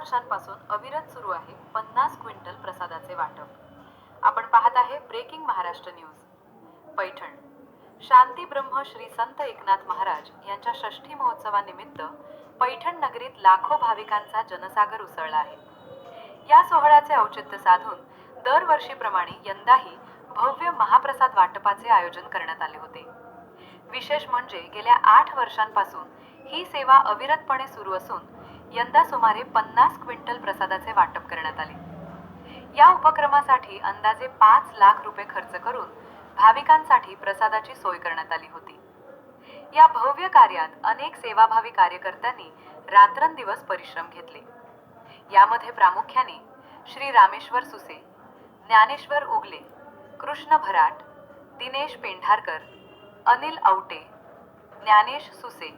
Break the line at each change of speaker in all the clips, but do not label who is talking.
वर्षांपासून अविरत सुरू आहे 50 क्विंटल प्रसादाचे वाटप। आपण पाहत आहे ब्रेकिंग महाराष्ट्र न्यूज। पैठण शांती ब्रह्म श्री संत एकनाथ महाराज यांच्या षष्ठी महोत्सवानिमित्त पैठण नगरीत लाखो भाविकांचा जनसागर उसळला आहे। या सोहळ्याचे औचित्य साधून दरवर्षीप्रमाणे यंदाही भव्य महाप्रसाद वाटपाचे आयोजन करण्यात आले होते। विशेष म्हणजे गेल्या 8 वर्षांपासून ही सेवा अविरतपणे सुरू असून यंदा सुमारे 50 क्विंटल प्रसादाचे वाटप करण्यात आले। या उपक्रमासाठी अंदाजे 5 लाख रुपये खर्च करून भाविकांसाठी प्रसादाची सोय करण्यात आली होती। या भव्य कार्यात अनेक सेवाभावी कार्यकर्त्यांनी रात्रंदिवस परिश्रम घेतले। यामध्ये प्रामुख्याने श्री रामेश्वर सुसे, ज्ञानेश्वर उगले, कृष्ण भराट, दिनेश पेंढारकर, अनिल औटे, ज्ञानेश सुसे,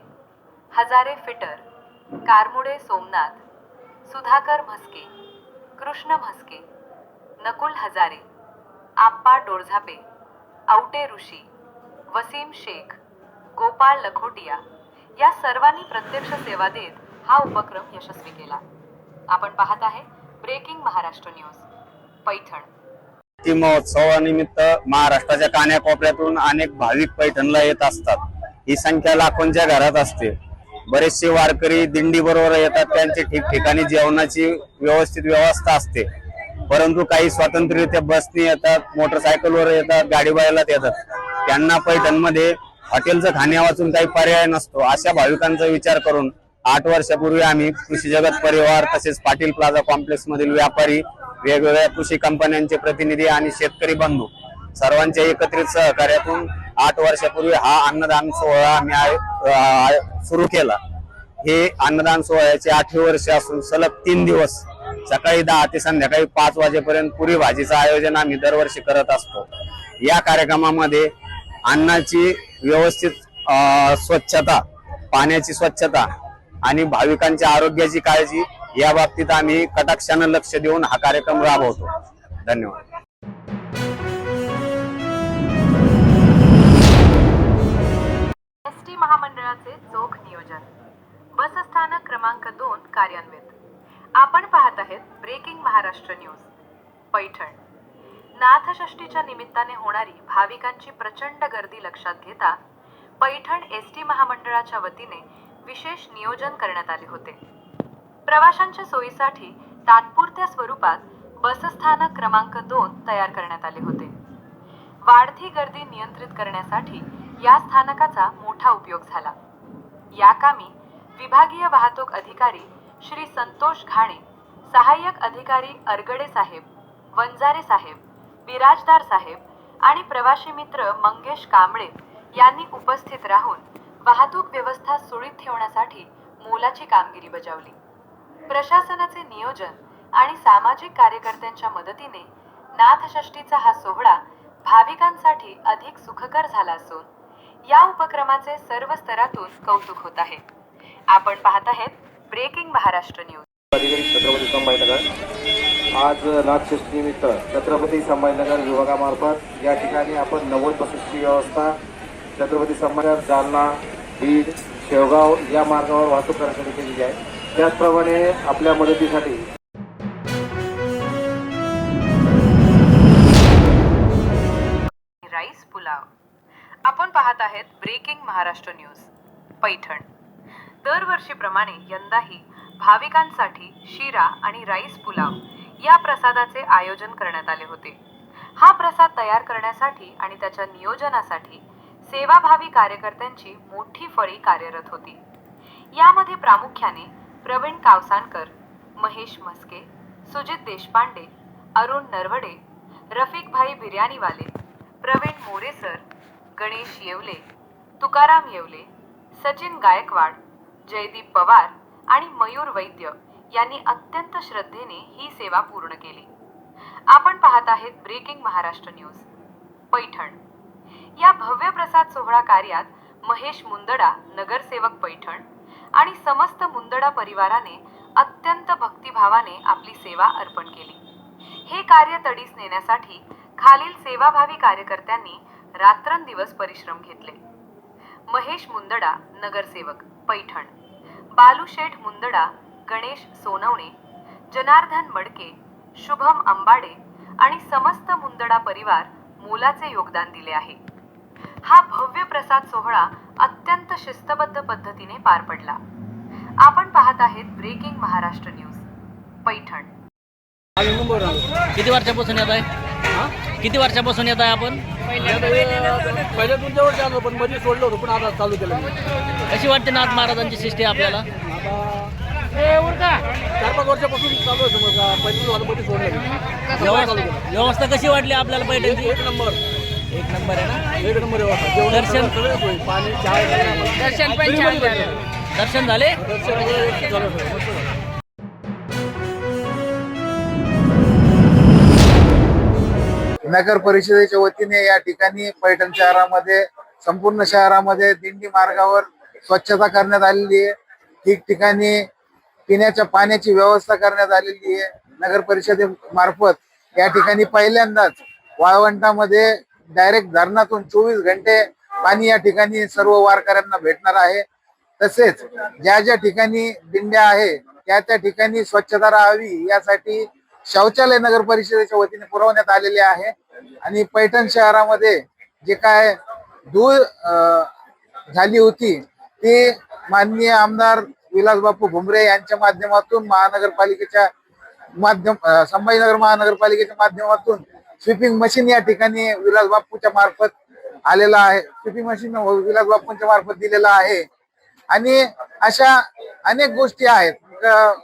हजारे फिटर, कारमुडे सोमनाथ, सुधाकर म्हस्के, कृष्ण म्हस्के, नकुल हजारे, आप्पा डोरझापे, औटे ऋषी, वसीम शेख, गोपाळ लखोटिया या सर्वांनी प्रत्यक्ष सेवा देत हा उपक्रम यशस्वी केला। आपण पाहत आहे ब्रेकिंग महाराष्ट्र न्यूज। पैठण
महोत्सवानिमित्त महाराष्ट्राच्या कानाकोपऱ्यातून अनेक भाविक पैठणला येत असतात। ही संख्या लाखोंच्या घरात असते। बरेचसे वारकरी दिंडी बरोबर येतात, त्यांची ठिकठिकाणी जेवणाची व्यवस्थित व्यवस्था असते, परंतु काही स्वतंत्ररित्या बसने येतात, मोटरसायकलवर येतात, गाडी बैलात येतात। त्यांना पैठणमध्ये हॉटेलचं खाण्या वाचून काही पर्याय नसतो। अशा भाविकांचा विचार करून 8 वर्षापूर्वी आम्ही कृषी जगत परिवार तसेच पाटील प्लाझा कॉम्प्लेक्स मधील व्यापारी, वेगवेगळ्या कृषी कंपन्यांचे प्रतिनिधी आणि शेतकरी बंधू सर्वांच्या एकत्रित सहकार्यातून 8 वर्षापूर्वी हा अन्नदान सोहळा आम्ही सुरू केला। हे अन्नदान सोहळ्याचे 8वे वर्ष असून सलग 3 दिवस सकाळी 10 ते संध्याकाळी 5 वाजेपर्यंत पुरी भाजीचं आयोजन आम्ही दरवर्षी करत असतो। या कार्यक्रमामध्ये अन्नाची व्यवस्थित स्वच्छता, पाण्याची स्वच्छता आणि भाविकांच्या आरोग्याची काळजी या बाबतीत आम्ही कटाक्षाने लक्ष देऊन हा कार्यक्रम राबवतो। धन्यवाद।
एसटी महामंडळाचे चोख नियोजन, बस स्थानक क्रमांक 2 कार्यान्वित। आपण पाहत आहेत ब्रेकिंग महाराष्ट्र न्यूज। पैठण नाथषष्ठीच्या निमित्ताने होणारी भाविकांची प्रचंड गर्दी लक्षात घेता पैठण एसटी महामंडळाच्या वतीने विशेष नियोजन करण्यात आले होते। प्रवाशांच्या सोयीसाठी तात्पुरत्या स्वरूपात बसस्थानक क्रमांक 2 तयार करण्यात आले होते। वाढती गर्दी नियंत्रित करण्यासाठी या स्थानकाचा मोठा उपयोग झाला। या कामी विभागीय वाहतूक अधिकारी श्री संतोष घाणे, सहाय्यक अधिकारी अरगडे साहेब, वंजारे साहेब, बिराजदार साहेब आणि प्रवासी मित्र मंगेश कांबळे यांनी उपस्थित राहून वाहतूक व्यवस्था सुरळीत ठेवण्यासाठी मोलाची कामगिरी बजावली। प्रशासनाचे नियोजन आणि सामाजिक कार्यकर्त्यांच्या मदतीने नाथषष्ठीचा हा सोहळा भाविकांसाठी अधिक सुखकर झाला असून या उपक्रमाचे सर्व स्तरातून कौतुक होत आहे। आपण पाहत आहेत ब्रेकिंग महाराष्ट्र न्यूज।
छत्रपती संभाजीनगर आज नाथषष्ठी निमित्त छत्रपती संभाजीनगर विभागामार्फत या ठिकाणी आपण 90 बसेसची व्यवस्था छत्रपती संभाजीनगर, जालना, बीड, शेवगाव या मार्गावर वाहतूक करण्यासाठी केलेली आहे। त्याचप्रमाणे आपल्या मदतीसाठी
राईस पुलाव। आपण पाहत आहेत ब्रेकिंग महाराष्ट्र न्यूज। पैठण दरवर्षीप्रमाणे यंदाही भाविकांसाठी शिरा आणि राईस पुलाव या प्रसादाचे आयोजन करण्यात आले होते। हा प्रसाद तयार करण्यासाठी आणि त्याच्या नियोजनासाठी सेवाभावी कार्यकर्त्यांची मोठी फळी कार्यरत होती। यामध्ये प्रामुख्याने प्रवीण कावसानकर, महेश म्हस्के, सुजित देशपांडे, अरुण नरवडे, रफिक भाई बिर्याणीवाले, प्रवीण मोरेसर, गणेश येवले, तुकाराम येवले, सचिन गायकवाड, जयदीप पवार आणि मयूर वैद्य यांनी अत्यंत श्रद्धेने ही सेवा पूर्ण केली। आपण पाहत आहेत ब्रेकिंग महाराष्ट्र न्यूज। पैठण या भव्य प्रसाद सोहळा कार्यात महेश मुंदडा, नगरसेवक पैठण आणि समस्त मुंदडा परिवाराने अत्यंत भक्तिभावाने आपली सेवा अर्पण केली। हे कार्य तडीस नेण्यासाठी खालील सेवाभावी कार्यकर्त्यांनी रात्रंदिवस परिश्रम घेतले। महेश मुंदडा, नगरसेवक पैठण, बालू शेठ मुंदडा, गणेश सोनवणे, जनार्दन मडके, शुभम अंबाडे आणि समस्त मुंदडा परिवार मोलाचे योगदान दिले आहे. हा भव्य प्रसाद सोहळा अत्यंत शिस्तबद्ध पद्धतीने पार पडला. आपण पाहत आहेत ब्रेकिंग महाराष्ट्र न्यूज, पैठण.
किती वर्षापासून येत आहे? किती वर्षापासून येत आहे आपण?
पहिले तुमच्या वर्षी आलो पण मध्ये सोडलं होतं पण आता चालू केलं.
कशी वाटते नाथ महाराजांची सृष्टी आपल्याला?
आता 4-5 वर्षापासून चालू आहे. समजा पहिले झालं मध्ये सोडलं.
व्यवस्था कशी वाटली आपल्याला पैठणची?
एक नंबर
आहे ना?
एक नंबर व्यवस्था. जेवण
दर्शन?
सगळं सोय, पाणी चहा
दर्शन पण छान झालं. दर्शन झाले?
दर्शन वगैरे झालं सगळं. मस्त झालं.
नगर परिषदेच्या वतीने या ठिकाणी पैठण शहरामध्ये संपूर्ण शहरामध्ये दिंडी मार्गावर स्वच्छता करण्यात आलेली आहे. ठिकठिकाणी पिण्याच्या पाण्याची व्यवस्था करण्यात आलेली आहे. नगर परिषदेमार्फत या ठिकाणी पहिल्यांदाच वाळवंटामध्ये डायरेक्ट धरणातून 24 घंटे पाणी या ठिकाणी सर्व वारकऱ्यांना भेटणार आहे. तसेच ज्या ज्या ठिकाणी दिंड्या आहे त्या ठिकाणी स्वच्छता राहावी यासाठी शौचालय नगर परिषदेच्या वतीने पुरवण्यात आलेले आहे. आणि पैठण शहरामध्ये जे काय धूळ झाली होती ती माननीय आमदार विलासबापू भुमरे यांच्या माध्यमातून संभाजीनगर महानगरपालिकेच्या माध्यमातून स्वीपिंग मशीन या ठिकाणी विलासबापूच्या मार्फत आलेला आहे. स्वीपिंग मशीन विलासबापूंच्या मार्फत दिलेला आहे. आणि अशा अनेक गोष्टी आहेत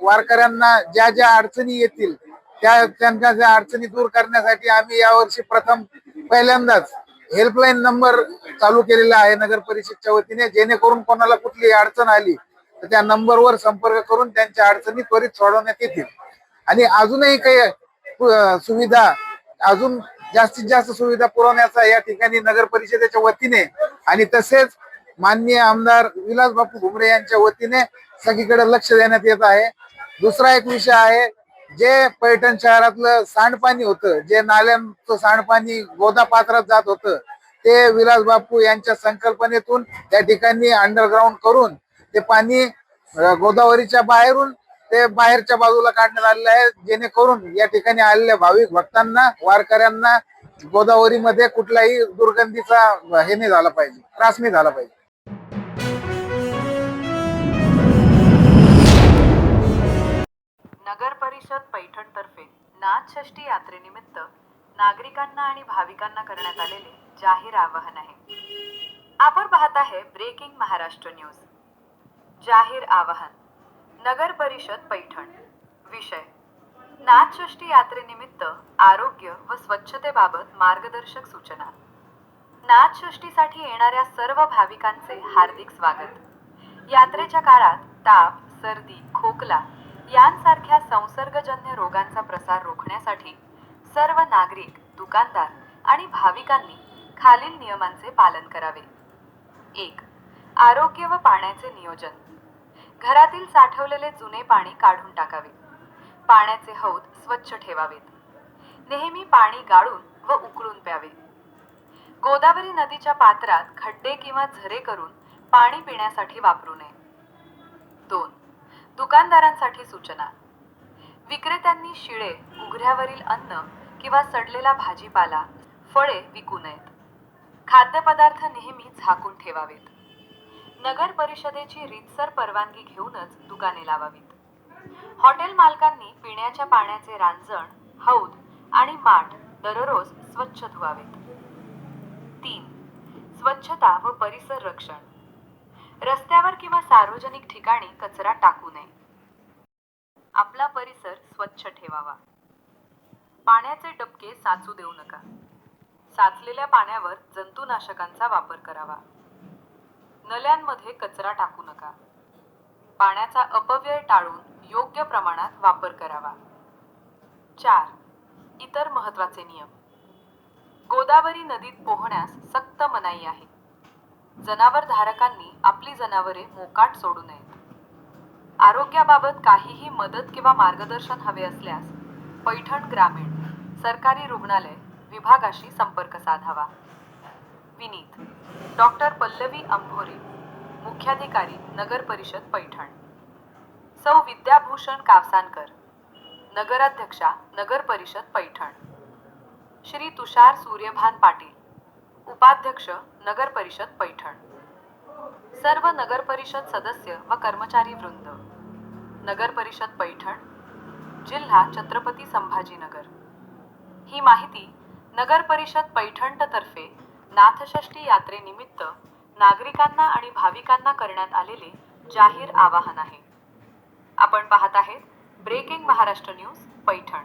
वारकऱ्यांना ज्या ज्या अडचणी येतील त्यांच्या ज्या अडचणी दूर करण्यासाठी आम्ही यावर्षी पहिल्यांदाच हेल्पलाईन नंबर चालू केलेला आहे नगर परिषदच्या वतीने, जेणेकरून कोणाला कुठली अडचण आली तर त्या नंबरवर संपर्क करून त्यांच्या अडचणी त्वरित सोडवण्यात येतील. आणि अजूनही काही सुविधा, अजून जास्तीत जास्त सुविधा पुरवण्याचा या ठिकाणी नगर परिषदेच्या वतीने आणि तसेच माननीय आमदार विलासबापू भुमरे यांच्या वतीने सगळीकडे लक्ष देण्यात येत आहे. दुसरा एक विषय आहे, जे पैठण शहरातलं सांडपाणी होतं, जे नाल्यांचं सांडपाणी गोदा पात्रात जात होतं, ते विलासबापू यांच्या संकल्पनेतून त्या ठिकाणी अंडरग्राउंड करून ते पाणी गोदावरीच्या बाहेरून ते बाहेरच्या बाजूला काढण्यात आलेलं आहे, जेणेकरून या ठिकाणी आलेल्या भाविक भक्तांना, वारकऱ्यांना गोदावरीमध्ये कुठलाही दुर्गंधीचा हे नाही झाला पाहिजे, त्रास नाही झाला पाहिजे.
नगर परिषद पैठण तर्फे नाथषष्ठी यात्रेनिमित्त नागरिकांना आणि भाविकांना करण्यात आलेले जाहीर आवाहन आहे. आपण पाहत आहे ब्रेकिंग महाराष्ट्र न्यूज. जाहीर आवाहन. नगर परिषद पैठण. विषय: नाथषष्ठी यात्रेनिमित्त आरोग्य व स्वच्छतेबाबत मार्गदर्शक सूचना. नाथषष्ठीसाठी येणाऱ्या सर्व भाविकांचे हार्दिक स्वागत. यात्रेच्या काळात ताप, सर्दी, खोकला यांसारख्या संसर्गजन्य रोगांचा प्रसार रोखण्यासाठी सर्व नागरिक, दुकानदार आणि भाविकांनी खालील नियमांचे पालन करावे. 1. आरोग्य व पाण्याचे नियोजन. घरातील साठवलेले जुने पाणी काढून टाकावे. पाण्याचे हौद स्वच्छ ठेवावेत. नेहमी पाणी गाळून व उकळून प्यावे. गोदावरी नदीच्या पात्रात खड्डे किंवा झरे करून पाणी पिण्यासाठी वापरू नये. 2. दुकानदारांसाठी सूचना. विक्रेत्यांनी शिळे, उघड्यावरील अन्न किंवा सडलेला भाजीपाला, फळे विकू नयेत. खाद्यपदार्थ नेहमी झाकून ठेवावेत. नगर परिषदेची रीतसर परवानगी घेऊनच दुकाने लावावीत. हॉटेल मालकांनी पिण्याच्या पाण्याचे रांजण, हौद आणि माठ दररोज स्वच्छ धुवावेत. 3. स्वच्छता व परिसर रक्षण. रस्त्यावर किंवा सार्वजनिक ठिकाणी कचरा टाकू नये. आपला परिसर स्वच्छ ठेवावा. पाण्याचे डबके साचू देऊ नका. साचलेल्या पाण्यावर जंतुनाशकांचा वापर करावा. नल्यांमध्ये कचरा टाकू नका. पाण्याचा अपव्यय टाळून योग्य प्रमाणात वापर करावा. 4. इतर महत्त्वाचे नियम. गोदावरी नदीत पोहण्यास सक्त मनाई आहे. जनावर धारकांनी आपली जनावरे मोकाट सोडू नयेत. आरोग्याबाबत काहीही मदत किंवा मार्गदर्शन हवे असल्यास पैठण ग्रामीण सरकारी रुग्णालय विभागाशी संपर्क साधावा. विनीत. डॉक्टर पल्लवी अंभोरे, मुख्याधिकारी नगर परिषद पैठण. सौ विद्याभूषण कावसानकर, नगराध्यक्षा नगर परिषद पैठण, श्री तुषार सूर्यभान पाटील उपाध्यक्ष नगर परिषद पैठण, सर्व नगर परिषद सदस्य व कर्मचारी वृंद, नगर परिषद पैठण, जिल्हा छत्रपती संभाजीनगर। ही माहिती नगर परिषद पैठण तर्फे नाथषष्ठी यात्रेनिमित्त नागरिकांना आणि भाविकांना करण्यात आलेले जाहीर आवाहन आहे। आपण पाहत आहेत ब्रेकिंग महाराष्ट्र न्यूज पैठण।